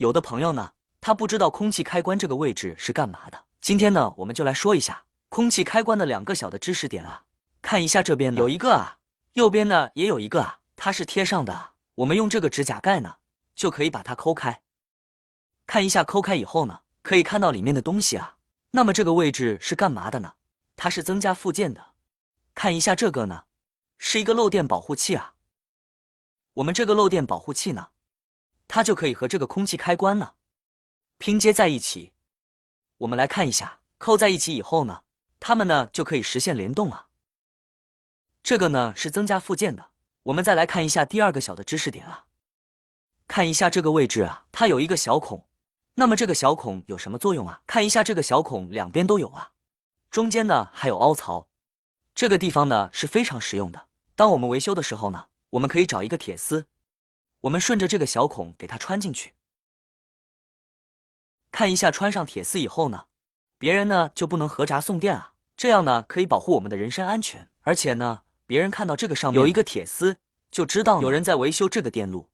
有的朋友呢，他不知道空气开关这个位置是干嘛的。今天呢，我们就来说一下空气开关的2个小的知识点啊。看一下这边呢有一个啊，右边呢也有一个啊，它是贴上的啊。我们用这个指甲盖呢，就可以把它抠开。看一下抠开以后呢，可以看到里面的东西啊。那么这个位置是干嘛的呢？它是增加附件的。看一下这个呢，是一个漏电保护器啊。我们这个漏电保护器呢，它就可以和这个空气开关呢拼接在一起。我们来看一下，扣在一起以后呢，它们呢就可以实现联动啊。这个呢是增加附件的。我们再来看一下第2个小的知识点啊。看一下这个位置啊，它有一个小孔。那么这个小孔有什么作用啊？看一下这个小孔两边都有啊，中间呢还有凹槽。这个地方呢是非常实用的。当我们维修的时候呢，我们可以找一个铁丝，我们顺着这个小孔给它穿进去。看一下穿上铁丝以后呢，别人呢就不能合闸送电啊，这样呢可以保护我们的人身安全。而且呢，别人看到这个上面有一个铁丝，就知道有人在维修这个电路。